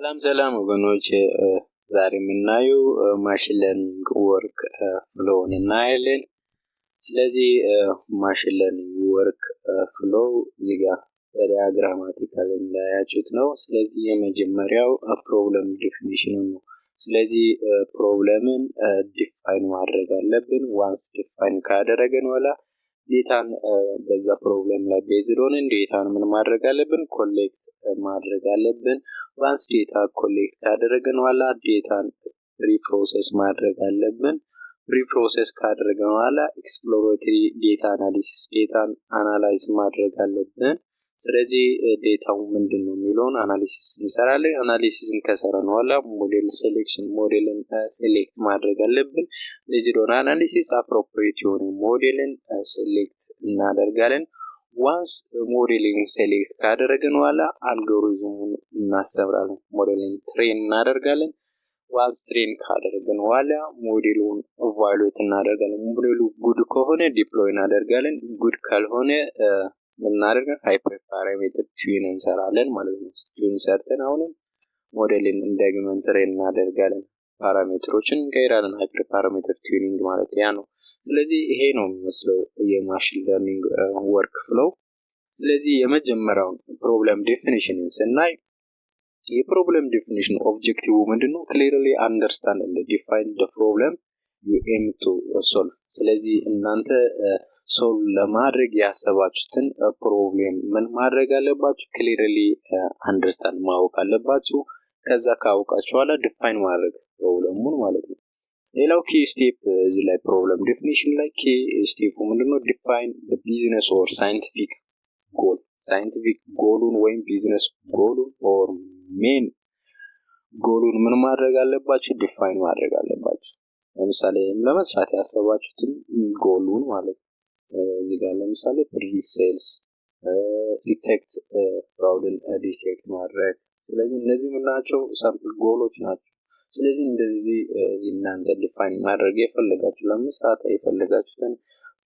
ሰላም ወገኖች ዛሬ የምናየው ማሽን ለርኒንግ ወርክ ፍሎውን እናያለን። ስለዚህ ማሽን ለርኒንግ ወርክ ፍሎው እዚህ ጋር ዲያግራማቲካሊ እንዳያችሁት ነው። ስለዚህ የመጀመሪያው ፕሮብለም ዲፊኒሽን ነው። ስለዚህ ፕሮብለምን ዲፋይን ማድረግ አለብን። ዋንስ ዲፋይን ካደረግን በኋላ ዴታን በዛ ፕሮብለም ላይ ቤዝድ ሆነን ዴታን ምን ማድረግ አለብን? ኮሌክት ማድረግ አለብን። ዋንስ ዴታ ኮሌክት ካደረግን በኋላ ዴታን ፕሪፕሮሰስ ማድረግ አለብን። ፕሪፕሮሰስ ካደረግን በኋላ ኤክስፕሎሬተሪ ዴታ አናሊሲስ ዴታን አናላይዝ ማድረግ አለብን። ስለዚህ ዴታው ምንድነው የሚለውን አናሊሲስ እንሰራለን። አናሊሲስን ከሰራን በኋላ ሞዴል ሴሌክሽን ሞዴልን ሴሌክት ማድረግ አለብን። ቤዝድ ኦን አናሊሲስ አፕሮፕሪየት የሆነ ሞዴልን ሴሌክት እናደርጋለን። ዋንስ ሞዴልን ሴሌክት ካደረግን በኋላ አልጎሪዝሙን እናስተምራለን። ሞዴልን ትሬን እናደርጋለን። ዋንስ ትሬን ካደረግን በኋላ ሞዴሉን ኢቫሉዌት እናደርጋለን። ሞዴሉ ጉድ ከሆነ ዲፕሎይ እናደርጋለን። ጉድ ካልሆነ ምናደርገን ሃይፐር ፓራሜትር ቲዩን እንሰራለን ማለት ነው። ቲዩን ሰርተን አሁንም ሞዴልን እንደግመን ትሬን እናደርጋለን። ፓራሜትሮችን እንቀይራለን። ሃይፐር ፓራሜትር ቲዩኒንግ ማለት ያ ነው። ስለዚህ ይሄ ነው የሚመስለው የማሽን ለርኒንግ ወርክ ፍሎው። ስለዚህ የመጀመሪያውን ፕሮብለም ዴፊኒሽንን ስናይ የፕሮብለም ዴፊኒሽን ኦብጀክቲቭ ምንድነው? ክሊርሊ አንደርስታንድ ኤንድ ዲፋይን ዘ ፕሮብለም ዩ ኤም ቱ ሶልቭ። ስለዚህ እናንተ ሶልቭ ለማድረግ ያሰባችሁትን ፕሮብሌም ምን ማድረግ አለባችሁ? ክሊርሊ አንደርስታንድ ማወቅ አለባችሁ። ከዛ ካወቃችሁ በኋላ ዲፋይን ማድረግ ፕሮብለሙን ማለት ነው። ሌላው ኪ ስቴፕ እዚህ ላይ ፕሮብለም ዴፊኒሽን ላይ ኪ ስቴፕ ምንድነው? ዲፋይን ዘ ቢዝነስ ኦር ሳይንቲፊክ ጎል። ሳይንቲፊክ ጎሉን ወይም ቢዝነስ ጎሉን ኦር ሜን ጎሉን ምን ማድረግ አለባችሁ? ዲፋይን ማድረግ አለባችሁ። ለምሳሌ ለመስራት ያሰባችሁትን ጎሉን ማለት ነው። እዚህ ጋር ለምሳሌ ፕሪዲክት ሴልስ፣ ዲቴክት ፍራውድን ዲቴክት ማድረግ። ስለዚህ እነዚህ ምናቸው? ሳምፕል ጎሎች ናቸው። ስለዚህ እንደዚህ እናንተ ዲፋይን ማድረግ የፈለጋችሁ ለመስራት የፈለጋችሁትን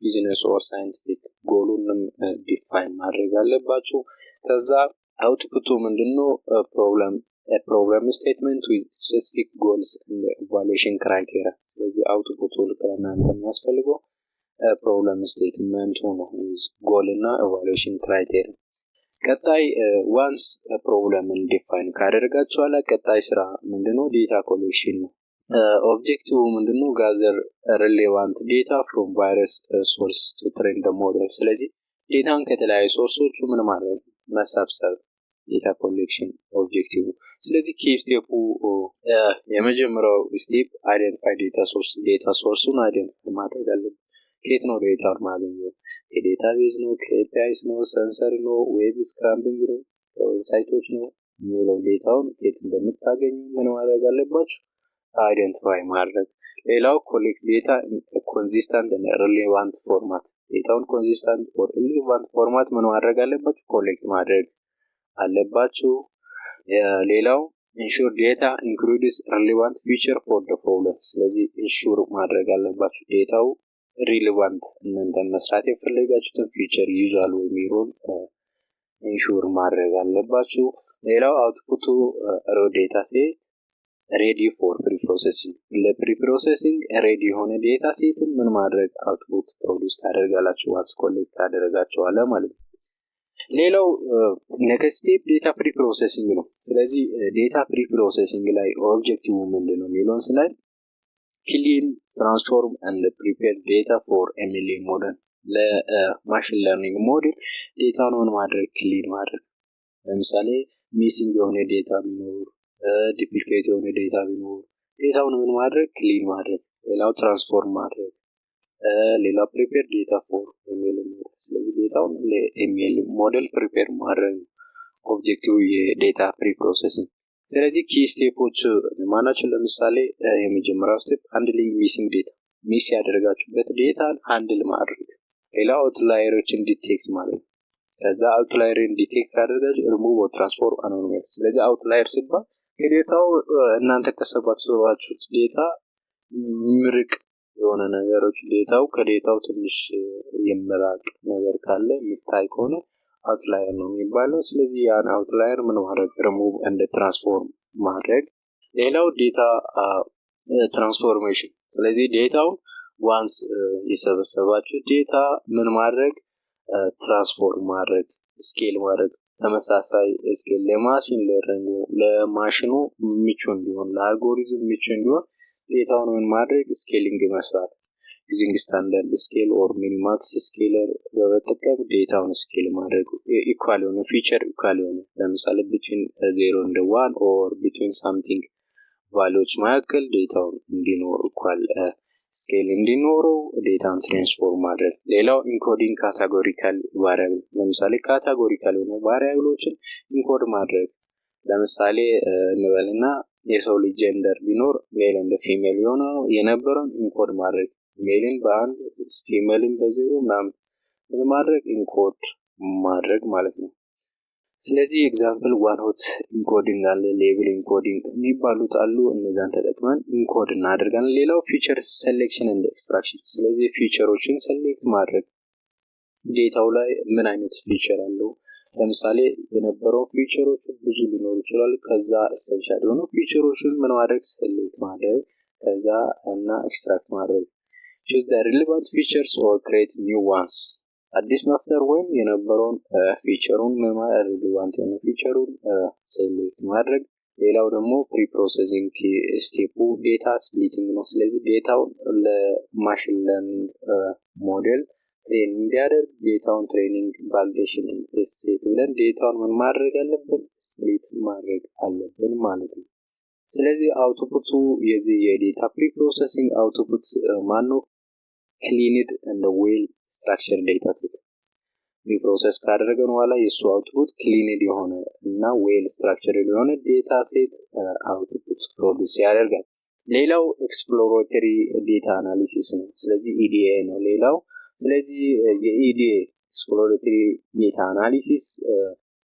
ቢዝነስ ኦር ሳይንቲፊክ ጎሉንም ዲፋይን ማድረግ አለባችሁ። ከዛ አውትፑቱ ምንድነው? ፕሮብለም ስቴትመንት ዊዝ ስፔሲፊክ ጎልስ ኤንድ ኢቫሉዌሽን ክራይቴሪያ። ስለዚህ አውትፑቱ ለእናንተ የሚያስፈልገው ፕሮብለም ስቴትመንት ሆኖ ዊዝ ጎል እና ኢቫሉዌሽን ክራይቴሪያ። ቀጣይ ዋንስ ፕሮብለምን ዲፋይን ካደረጋችሁ በኋላ ቀጣይ ስራ ምንድነው? ዴታ ኮሌክሽን ነው። ኦብጀክቲቭ ምንድነው? ጋዘር ሪሌቫንት ዴታ ፍሮም ቫሪየስ ሶርስ ቱ ትሬን ዘ ሞዴል። ስለዚህ ዴታን ከተለያዩ ሶርሶቹ ምን ማድረግ? መሰብሰብ። ዴታ ኮሌክሽን ኦብጀክቲቭ። ስለዚህ ኪ ስቴፑ የመጀመሪያው ስቴፕ አይደንቲፋይ ዴታ ሶርስ። ዴታ ሶርሱን አይደንቲፋይ ማድረግ አለብን። ከየት ነው ዴታውን ማግኘው? ከዴታቤዝ ነው፣ ከኤፒአይስ ነው፣ ሰንሰር ነው፣ ዌብ ስክራምቢንግ ነው፣ ሳይቶች ነው የሚለው ዴታውን ከየት እንደምታገኙ ምን ማድረግ አለባችሁ? አይደንቲፋይ ማድረግ። ሌላው ኮሌክት ዴታ ኮንሲስተንት እና ሪሌቫንት ፎርማት። ዴታውን ኮንሲስተንት ኦር ሪሌቫንት ፎርማት ምን ማድረግ አለባችሁ? ኮሌክት ማድረግ አለባችሁ። ሌላው ኢንሹር ዴታ ኢንክሉድስ ሪሌቫንት ፊቸር ፎር ዘ ፕሮብለም። ስለዚህ ኢንሹር ማድረግ አለባችሁ ዴታው ሪሌቫንት እናንተ መስራት የፈለጋችሁትን ፊቸር ይዟል ወይ የሚለውን ኢንሹር ማድረግ አለባችሁ። ሌላው አውትፑቱ ሮ ዴታ ሴት ሬዲ ፎር ፕሪፕሮሰሲንግ። ለፕሪፕሮሰሲንግ ሬዲ የሆነ ዴታ ሴትን ምን ማድረግ? አውትፑት ፕሮዲዩስ ታደርጋላችሁ ዋንስ ኮሌክት ታደርጋችኋል ማለት ነው። ሌላው ኔክስት ስቴፕ ዴታ ፕሪፕሮሰሲንግ ነው። ስለዚህ ዴታ ፕሪፕሮሰሲንግ ላይ ኦብጀክቲቭ ምንድነው የሚለውን ስናይ ክሊን ትራንስፎርም ኤንድ ፕሪፔር ዴታ ፎር ኤምኤልኤ ሞዴል። ለማሽን ለርኒንግ ሞዴል ዴታውን ምን ማድረግ? ክሊን ማድረግ። ለምሳሌ ሚሲንግ የሆነ ዴታ ቢኖር፣ ዱፕሊኬት የሆነ ዴታ ቢኖር ዴታውን ምን ማድረግ? ክሊን ማድረግ። ሌላው ትራንስፎርም ማድረግ። ሌላው ፕሪፔር ዴታ ፎር ኤምኤልኤ ሞዴል። ስለዚህ ዴታውን ለኤምኤልኤ ሞዴል ፕሪፔር ማድረግ ኦብጀክቲቭ የዴታ ፕሪፕሮሰሲንግ። ስለዚህ ኪ ስቴፖች ማናቸው? ለምሳሌ የመጀመሪያው ስቴፕ ሃንድሊንግ ሚሲንግ ዴታ። ሚስ ያደረጋችሁበት ዴታን ሃንድል ማድረግ። ሌላው አውትላየሮችን ዲቴክት ማድረግ። ከዛ አውትላየርን ዲቴክት ካደረጋችሁ ሪሙቭ ኦር ትራንስፎርም አኖማሊ። ስለዚህ አውትላየር ሲባል ከዴታው እናንተ ከሰባችሁት ዴታ ምርቅ የሆነ ነገሮች ዴታው ከዴታው ትንሽ የመራቅ ነገር ካለ የሚታይ ከሆነ አውትላየር ነው የሚባለው። ስለዚህ ያን አውትላየር ምን ማድረግ? ሪሙቭ ኤንድ ትራንስፎርም ማድረግ። ሌላው ዴታ ትራንስፎርሜሽን። ስለዚህ ዴታውን ዋንስ የሰበሰባችሁ ዴታ ምን ማድረግ ትራንስፎርም ማድረግ፣ ስኬል ማድረግ። ተመሳሳይ ስኬል ለማሽን ለርኒንግ ለማሽኑ ምቹ እንዲሆን ለአልጎሪዝም ምቹ እንዲሆን ዴታውን ምን ማድረግ ስኬሊንግ መስራት ዩዚንግ ስታንዳርድ ስኬል ኦር ሚኒማክስ ስኬለር በመጠቀም ዴታውን ስኬል ማድረግ ኢኳል የሆነ ፊቸር ኢኳል የሆነ ለምሳሌ ቢትዊን 0 and 1 ኦር ቢትዊን ሳምቲንግ ቫልዩዎች መካከል ዴታውን እንዲኖር ኢኳል ስኬል እንዲኖረው ዴታውን ትራንስፎርም ማድረግ። ሌላው ኢንኮዲንግ ካታጎሪካል ቫሪያብል ለምሳሌ ካታጎሪካል የሆኑ ቫሪያብሎችን ኢንኮድ ማድረግ። ለምሳሌ እንበልና የሰው ልጅ ጀንደር ቢኖር ሜል እንደ ፊሜል የነበረውን ኢንኮድ ማድረግ ሜልን በአንድ ፊሜልን በዜሮ ምናምን ማድረግ ኢንኮድ ማድረግ ማለት ነው። ስለዚህ ኤግዛምፕል ዋን ሆት ኢንኮዲንግ አለ፣ ሌብል ኢንኮዲንግ የሚባሉት አሉ። እነዛን ተጠቅመን ኢንኮድ እናደርጋለን። ሌላው ፊቸር ሴሌክሽን ኤንድ ኤክስትራክሽን። ስለዚህ ፊቸሮችን ሴሌክት ማድረግ ዴታው ላይ ምን አይነት ፊቸር አለው። ለምሳሌ የነበረው ፊቸሮች ብዙ ሊኖሩ ይችላል። ከዛ ኤሰንሻል የሆኑ ፊቸሮችን ምን ማድረግ ሴሌክት ማድረግ ከዛ እና ኤክስትራክት ማድረግ። choose the relevant features or create new ones። አዲስ መፍጠር ወይም የነበረውን ፊቸሩን ሪሌቫንት የሆነ ፊቸሩን ሴሌክት ማድረግ። ሌላው ደግሞ ፕሪ ፕሮሰሲንግ ስቴፑ ዴታ ስፕሊቲንግ ነው። ስለዚህ ዴታውን ለማሽን ለርኒንግ ሞዴል ትሬን እንዲያደርግ ዴታውን ትሬኒንግ ቫሊዴሽን ሴት ብለን ዴታውን ምን ማድረግ አለብን ስፕሊት ማድረግ አለብን ማለት ነው። ስለዚህ አውትፑቱ የዚህ የዴታ ፕሪ ፕሮሰሲንግ አውትፑት ማነው cleaned and well structured data set ፕሪፕሮሰስ ካደረገን በኋላ የሱ አውትፑት cleaned የሆነ እና well structured የሆነ ዴታ ሴት አውትፑት ፕሮዲዩስ ያደርጋል። ሌላው ኤክስፕሎሬተሪ ዴታ አናሊሲስ ነው። ስለዚህ EDA ነው ሌላው። ስለዚህ የEDA ኤክስፕሎሬተሪ ዴታ አናሊሲስ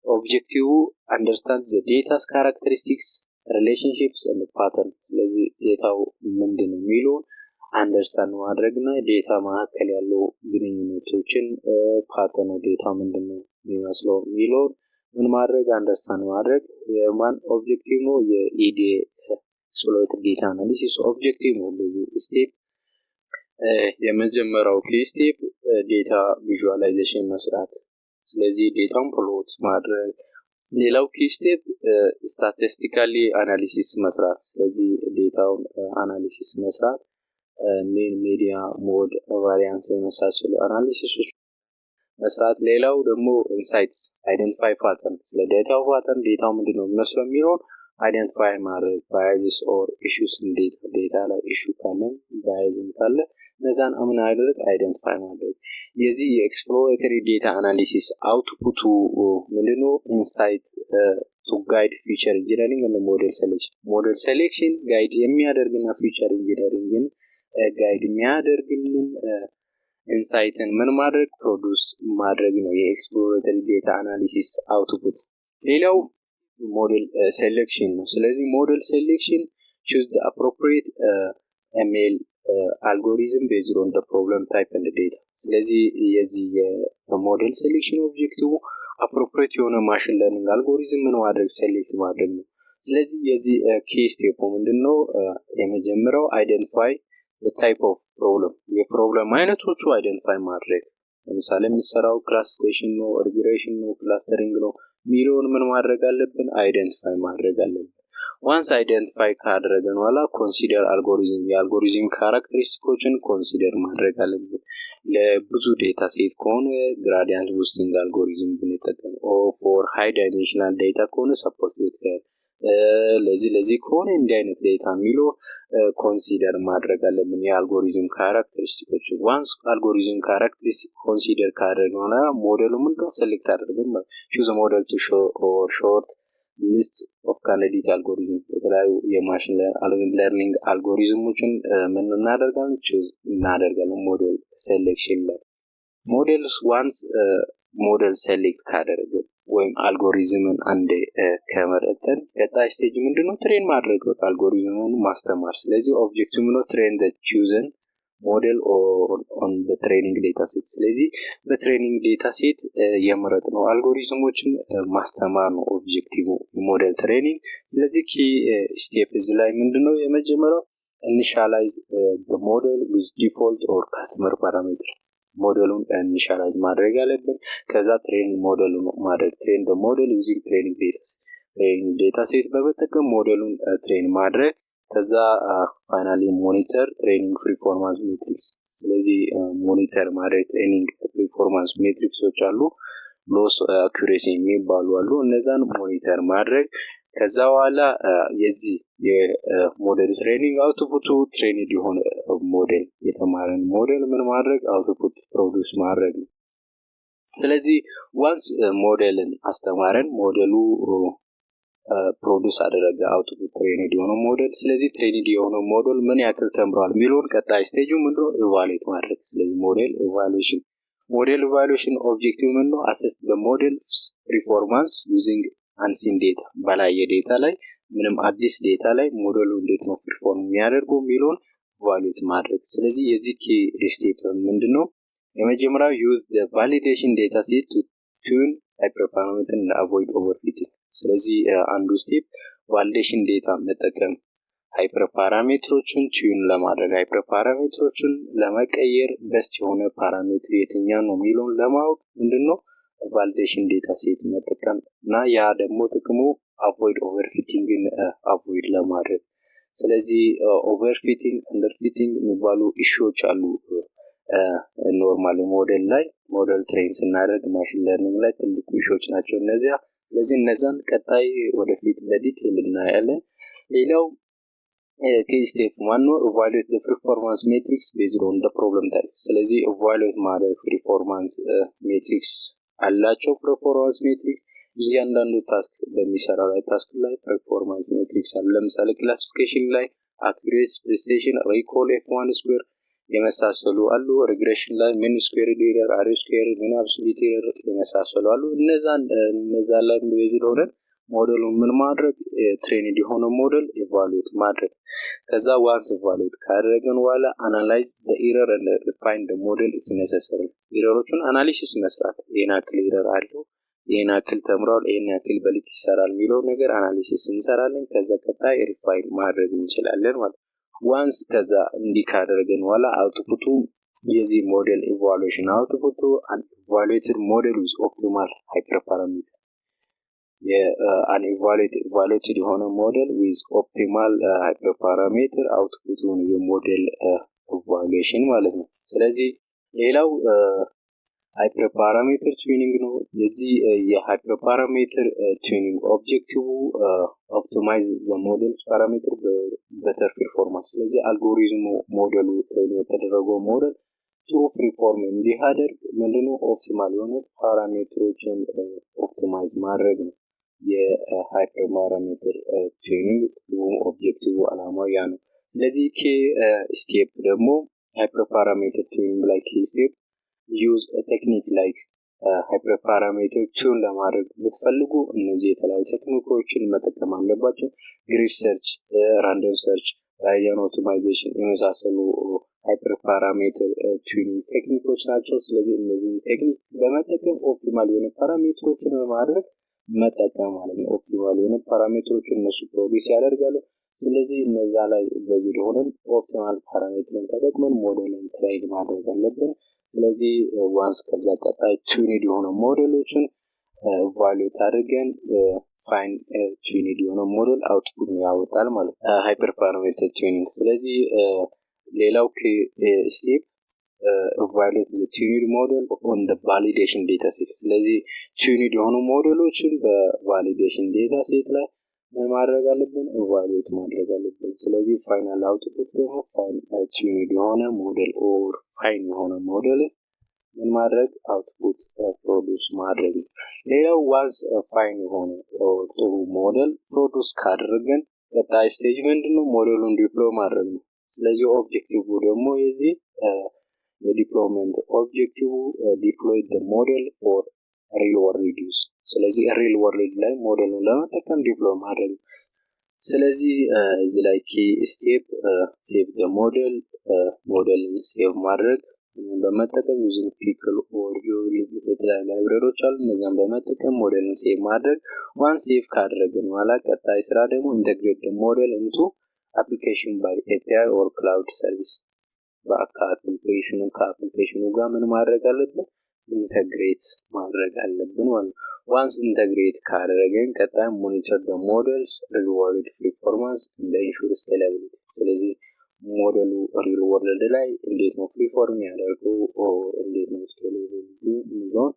ኦብጀክቲቭ አንደርስታንድ ዘ ዴታስ ካራክተሪስቲክስ ሪሌሽንሺፕስ and pattern። ስለዚህ ዴታው ምንድነው የሚለው አንደርስታንድ ማድረግና ዴታ መካከል ያለው ግንኙነቶችን ፓተርኑ ዴታ ምንድነው የሚመስለው የሚለው ምን ማድረግ አንደርስታንድ ማድረግ የማን ኦብጀክቲቭ ነው የኢዲኤ ኤክስፕሎሬተሪ ዴታ አናሊሲስ ኦብጀክቲቭ ነው። በዚህ ስቴፕ የመጀመሪያው ኪ ስቴፕ ዴታ ቪዥዋላይዜሽን መስራት። ስለዚህ ዴታውን ፕሎት ማድረግ። ሌላው ኪ ስቴፕ ስታቲስቲካሊ አናሊሲስ መስራት። ስለዚህ ዴታውን አናሊሲስ መስራት ሜን ሚዲያ ሞድ ቫሪያንስ የመሳሰሉ አናሊሲሶች መስራት። ሌላው ደግሞ ኢንሳይትስ አይደንቲፋይ ፓተርን። ስለ ዴታው ፓተርን ዴታው ምንድነው የሚመስለው የሚለውን አይደንቲፋይ ማድረግ። ባያዝስ ኦር ኢሹስ እንዴት ዴታ ላይ ኢሹ ካለ ባያዝም ካለ እነዛን ምን አድርግ አይደንቲፋይ ማድረግ። የዚህ የኤክስፕሎሬተሪ ዴታ አናሊሲስ አውትፑቱ ምንድነው ኢንሳይት ቱ ጋይድ ፊቸር ኢንጂነሪንግ እና ሞዴል ሴሌክሽን። ሞዴል ሴሌክሽን ጋይድ የሚያደርግና ፊቸር ኢንጂነሪንግን ጋይድ የሚያደርግልን ኢንሳይትን ምን ማድረግ ፕሮዲዩስ ማድረግ ነው የኤክስፕሎሬተሪ ዴታ አናሊሲስ አውትፑት። ሌላው ሞዴል ሴሌክሽን ነው። ስለዚህ ሞዴል ሴሌክሽን choose the appropriate ML algorithm based on the problem type and the data። ስለዚህ የዚህ የሞዴል ሴሌክሽን ኦብጀክቲቭ appropriate የሆነ ማሽን ለርኒንግ አልጎሪዝም ምን ማድረግ ሴሌክት ማድረግ ነው። ስለዚህ የዚህ ኬ ስቴፕ ምንድነው የመጀመሪያው አይደንቲፋይ the type of problem የፕሮብለም አይነቶቹ አይደንቲፋይ ማድረግ። ለምሳሌ የምንሰራው ክላሲፊኬሽን ነው ሪግሬሽን ነው ክላስተሪንግ ነው ሚሊዮን ምን ማድረግ አለብን አይደንቲፋይ ማድረግ አለብን። ዋንስ አይደንቲፋይ ካደረገን በኋላ ኮንሲደር አልጎሪዝም የአልጎሪዝም ካራክተሪስቲኮችን ኮንሲደር ማድረግ አለብን። ለብዙ ዴታ ሴት ከሆነ ግራዲያንት ቡስቲንግ አልጎሪዝም ብንጠቀም ፎር ሃይ ዳይሜንሽናል ዴታ ከሆነ ሰፖርት ቬክተር ለዚህ ከሆነ እንዲህ አይነት ዴታ ሚሎ ኮንሲደር ማድረግ አለብን የአልጎሪዝም ካራክተሪስቲኮች። ዋንስ አልጎሪዝም ካራክተሪስቲክ ኮንሲደር ካደረግን ሞዴሉ ምንድነው ሴሌክት አድርገን choose a model to show or short list of candidate algorithm የተለያዩ የማሽን ለርኒንግ አልጎሪዝሞችን ምን እናደርጋለን choose እናደርጋለን ሞዴል ሴሌክሽን ላይ። ሞዴልስ ዋንስ ሞዴል ሴሌክት ካደረግን ወይም አልጎሪዝምን አንዴ ከመረጠን ቀጣይ ስቴጅ ምንድነው ትሬን ማድረግ አልጎሪዝሙን ማስተማር። ስለዚህ ኦብጀክቲቭ ነው ትሬን the chosen ሞዴል ኦን በትሬኒንግ ዴታ ሴት። ስለዚህ በትሬኒንግ ዴታ ሴት የመረጥነው አልጎሪዝሞችን ማስተማር ነው ኦብጀክቲቭ ሞዴል ትሬኒንግ። ስለዚህ ኪ ስቴፕ እዚህ ላይ ምንድነው? የመጀመሪያው ኢኒሻላይዝ the model with default or customer parameter። ሞዴሉን ኢኒሻላይዝ ማድረግ አለብን። ከዛ ትሬን ሞዴሉን ማድረግ ትሬን the model using training data set በመጠቀም ሞዴሉን ትሬን ማድረግ። ከዛ ፋይናሊ ሞኒተር ትሬኒንግ ፐርፎርማንስ ሜትሪክስ። ስለዚህ ሞኒተር ማድረግ ትሬኒንግ ፐርፎርማንስ ሜትሪክሶች አሉ፣ ሎስ አኩሬሲ የሚባሉ አሉ። እነዛን ሞኒተር ማድረግ። ከዛ በኋላ የዚህ የሞዴል ትሬኒንግ አውትፑቱ ትሬንድ የሆነ ሞዴል የተማረን ሞዴል ምን ማድረግ አውትፑት ፕሮዲዩስ ማድረግ ነው። ስለዚህ ዋንስ ሞዴልን አስተማረን ሞዴሉ ፕሮዲዩስ አደረገ አውትፑት ትሬንድ የሆነ ሞዴል። ስለዚህ ትሬንድ የሆነ ሞዴል ምን ያክል ተምሯል የሚለውን ቀጣይ ስቴጁ ምንድነው? ኢቫሉዌት ማድረግ። ስለዚህ ሞዴል ኢቫሉዌሽን ኦብጀክቲቭ ምንድነው? አሰስ the model's performance using unseen data። ባላየ ዴታ ላይ ምንም አዲስ ዴታ ላይ ሞዴሉ እንዴት ነው ፐርፎርም የሚያደርገው የሚለውን ኢቫሉዌት ማድረግ። ስለዚህ የዚህ ኪ ስቴፕ ምንድነው? የመጀመሪያው use the validation data set to tune hyperparameter and avoid overfitting። ስለዚህ አንዱ ስቴፕ ቫሊዴሽን ዴታ መጠቀም ሃይፐር ፓራሜትሮችን ቲዩን ለማድረግ ሃይፐር ፓራሜትሮችን ለመቀየር በስት የሆነ ፓራሜትር የትኛው ነው የሚለውን ለማወቅ ምንድነው ቫሊዴሽን ዴታ ሴት መጠቀም እና ያ ደግሞ ጥቅሙ አቮይድ ኦቨርፊቲንግን አቮይድ ለማድረግ። ስለዚህ ኦቨርፊቲንግ አንደርፊቲንግ የሚባሉ ኢሹዎች አሉ ኖርማል ሞዴል ላይ ሞዴል ትሬን ስናደርግ ማሽን ለርኒንግ ላይ ትልቅ ኢሹዎች ናቸው እነዚያ። ስለዚህ እነዛን ቀጣይ ወደፊት በዲቴል እናያለን። ሌላው ኬ ስቴፕ ማነው? ኢቫሉዌት the performance matrix based on the problem type። ስለዚህ ኢቫሉዌት ማድረግ ፐርፎርማንስ ሜትሪክስ አላቸው። ፐርፎርማንስ ሜትሪክስ እያንዳንዱ ታስክ በሚሰራው ላይ ታስክ ላይ ፐርፎርማንስ ሜትሪክስ አሉ። ለምሳሌ ክላሲፊኬሽን ላይ አኩሬሲ፣ ፕሪሲዥን፣ ሪኮል፣ F1 ስኩዌር የመሳሰሉ አሉ። ሪግሬሽን ላይ ምን ስኩዌር ኤረር፣ አር ስኩዌር፣ ምን አብሶሉት ኤረር የመሳሰሉ አሉ። እነዛ ላይ ቤዝድ ሆነን ሞዴሉን ምን ማድረግ ትሬንድ የሆነ ሞዴል ኢቫሉዌት ማድረግ። ከዛ ዋንስ ኢቫሉዌት ካደረገን በኋላ አናላይዝ the error and refine the model if necessary። ኤረሮቹን አናሊሲስ መስራት። ይሄን ያክል ኤረር አለው፣ ይሄን ያክል ተምሯል፣ ይሄን ያክል በልክ ይሰራል የሚለው ነገር አናሊሲስ እንሰራለን። ከዛ ቀጣይ ሪፋይን ማድረግ እንችላለን ማለት። ዋንስ ከዛ እንዲህ ካደረገን በኋላ አውትፑቱ የዚህ ሞዴል ኢቫሉዌሽን አውትፑቱ an evaluated model with optimal hyperparameter an evaluated የሆነ ሞዴል with optimal hyperparameter አውትፑቱን የሞዴል ኢቫሉዌሽን ማለት ነው። ስለዚህ ሌላው ሃይፐርፓራሜትር ቱኒንግ ነው። የዚህ የሃይፐርፓራሜትር ቱኒንግ ኦብጀክቲቭ ኦፕቲማይዝ ዘ ሞዴል ፓራሜትር በተር ፐርፎርማንስ። ስለዚህ አልጎሪዝሙ ሞዴሉ ትሬን የተደረገው ሞዴል ጥሩ ፐርፎርም እንዲያደርግ ምንድነው ኦፕቲማል የሆነ ፓራሜትሮችን ኦፕቲማይዝ ማድረግ ነው የሃይፐርፓራሜትር ቱኒንግ ኦብጀክቲቭ አላማው ያ ነው። ስለዚህ ኬ ስቴፕ ደግሞ ሃይፐርፓራሜትር ቱኒንግ ላይ ኬ ስቴፕ use a technique like hyperparameter tune ለማድረግ ብትፈልጉ እነዚህ የተለያዩ ቴክኒኮችን መጠቀም አለባችሁ። ግሪድ ሰርች፣ ራንደም ሰርች፣ ባያን ኦፕቲማይዜሽን የመሳሰሉ ሃይፐርፓራሜትር ቱኒንግ ቴክኒኮች ናቸው። ስለዚህ እነዚህ ቴክኒክ በመጠቀም ኦፕቲማል የሆነ ፓራሜትሮችን በማድረግ መጠቀም ማለት ነው። ኦፕቲማል የሆነ ፓራሜትሮችን እነሱ ፕሮዲዩስ ያደርጋሉ። ስለዚህ እነዛ ላይ በዚህ ሆነን ኦፕቲማል ፓራሜትርን ተጠቅመን ሞዴልን ትሬን ማድረግ አለብን። ስለዚህ ዋንስ ከዛ ቀጣይ ቱኒድ የሆነ ሞዴሎችን ኢቫሉዌት አድርገን ፋይን ቱኒድ የሆነ ሞዴል አውትፑት ያወጣል ማለት ነው ሃይፐርፓራሜትር ቱኒንግ። ስለዚህ ሌላው ስቴፕ ኢቫሉዌት ዘ ቱኒድ ሞዴል ኦን ዘ ቫሊዴሽን ዴታ ሴት። ስለዚህ ቱኒድ የሆኑ ሞዴሎችን በቫሊዴሽን ዴታ ሴት ላይ ምን ማድረግ አለብን? ኢቫሉዌት ማድረግ አለብን። ስለዚህ ፋይናል አውትፑት ደግሞ ፋይን ቱኒድ የሆነ ሞዴል ኦር ፋይን የሆነ ሞዴል ምን ማድረግ አውትፑት ፕሮዲዩስ ማድረግ ነው። ሌላው ዋንስ ፋይን የሆነ ጥሩ ሞዴል ፕሮዲዩስ ካደረገን ቀጣይ ስቴጅ ምንድነው? ሞዴሉን ዲፕሎይ ማድረግ ነው። ስለዚህ ኦብጀክቲቭ ደግሞ የዚህ የዲፕሎይመንት ኦብጀክቲቭ ዲፕሎይ the model for real world use። ስለዚህ ሪል ወርልድ ላይ ሞዴሉን ለመጠቀም ዲፕሎይ ማድረግ። ስለዚህ እዚህ ላይ ኪ ስቴፕ ሴቭ the model ሞዴልን ሴቭ ማድረግ በመጠቀም ዩዚንግ ፒክል ኦር የተለያዩ ላይብረሪዎች አሉ። እነዚያን በመጠቀም ሞዴልን ሴቭ ማድረግ። ዋንስ ሴቭ ካደረግን በኋላ ቀጣይ ስራ ደግሞ ኢንተግሬት ሞዴል ኢንቱ አፕሊኬሽን ባይ ኤፒአይ ኦር ክላውድ ሰርቪስ። ከአፕሊኬሽኑ ጋር ምን ማድረግ አለብን? ኢንተግሬት ማድረግ አለብን ማለት ነው። ዋንስ ኢንተግሬት ካደረግን ቀጣይ ሞኒተር ደ ሞዴልስ ሪል-ወርልድ ፐርፎርማንስ እንደ ኢንሹር ስኬላቢሊቲ። ስለዚህ ሞዴሉ ሪል ወርልድ ላይ እንዴት ነው ፐርፎርም ያደርገው እንዴት ነው ስኬላቢሊቲ የሚለውን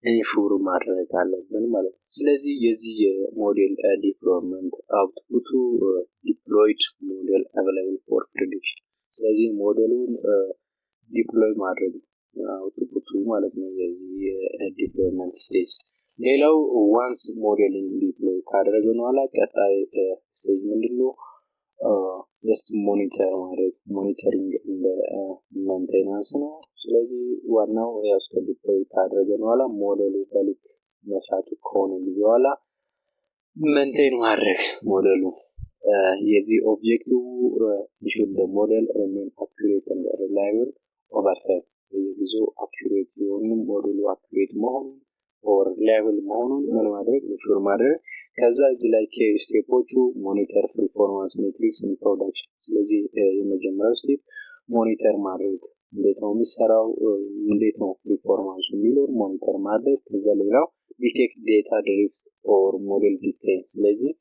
ኢንሹር ማድረግ አለብን ማለት ነው። ስለዚህ የዚህ የሞዴል ዲፕሎይመንት አውትፑቱ ዲፕሎይድ ሞዴል አቬይላብል ፎር ፕሬዲክሽን። ስለዚህ ሞዴሉን ዲፕሎይ ማድረግ አውትፑቱ ማለት ነው የዚህ የዲፕሎይመንት ስቴጅ። ሌላው ዋንስ ሞዴልን ዲፕሎይ ካደረግን በኋላ ቀጣይ ስቴጅ ምንድነው? ጀስት ሞኒተር ማድረግ። ሞኒተሪንግ እንደ ሜንቴናንስ ነው። ስለዚህ ዋናው ያው ዲፕሎይ ካደረግን በኋላ ሞዴሉ በልክ መስራቱ ከሆነ ጊዜ በኋላ ሜንቴን ማድረግ ሞዴሉ። የዚህ ኦብጀክቲቭ ሹድ ደ ሞዴል ሪሜን አኩሬት ኤንድ ሪላየብል ኦቨር ታይም። በየጊዜው አኩሬት የሆኑም ሞዴሉ አኩሬት መሆኑን ኦር ሪላየብል መሆኑን ምን ማድረግ ኢንሹር ማድረግ። ከዛ እዚህ ላይ ስቴፖቹ ሞኒተር ፐርፎርማንስ ሜትሪክስ ኢን ፕሮዳክሽን። ስለዚህ የመጀመሪያው ስቴፕ ሞኒተር ማድረግ እንዴት ነው የሚሰራው፣ እንዴት ነው ፐርፎርማንሱ የሚለውን ሞኒተር ማድረግ። ከዛ ሌላው ዲቴክት ዴታ ድሪፍት ኦር ሞዴል ዲኬይ። ስለዚህ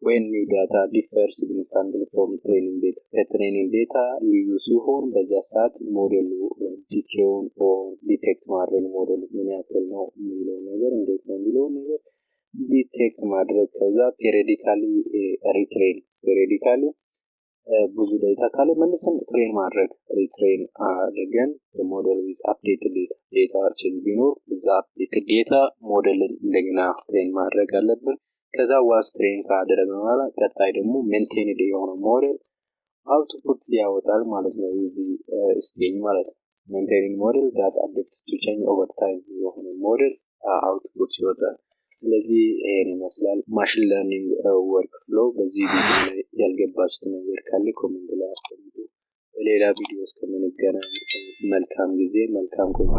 when new data differ significantly from training data ከትሬኒንግ ዴታ ልዩ ሲሆን በዛ ሰዓት ሞዴሉ ዲኬውን ኦር ዲቴክት ማድረግ ሞዴሉ ምን ያክል ነው የሚለው ነገር እንዴት ነው የሚለው ነገር ዲቴክት ማድረግ። ከዛ ፔሪዮዲካሊ ሪትሬን ፔሪዮዲካሊ ብዙ ዴታ ካለ መልሰን ትሬን ማድረግ ሪትሬን አድርገን ሞዴል ዊዝ አፕዴትድ ዴታ ቼንጅ ቢኖር እዛ አፕዴትድ ዴታ ሞዴልን እንደገና ትሬን ማድረግ አለብን። ከዛ ዋንስ ትሬን ካደረግን በኋላ ቀጣይ ደግሞ ሜንቴንድ የሆነ ሞዴል አውትፑት ያወጣል ማለት ነው። እዚህ ስቴጅ ማለት ነው ሜንቴኒንግ ሞዴል ዳታ አዳፕት ቱ ቼንጅ ኦቨር ታይም የሆነ ሞዴል አውትፑት ይወጣል። ስለዚህ ይሄን ይመስላል ማሽን ለርኒንግ ወርክ ፍሎ። በዚህ ቪዲዮ ላይ ያልገባችሁት ነገር ካለ ኮሜንት ላይ አስቀምጡ። በሌላ ቪዲዮ እስከምንገናኝ መልካም ጊዜ፣ መልካም ቆይታ።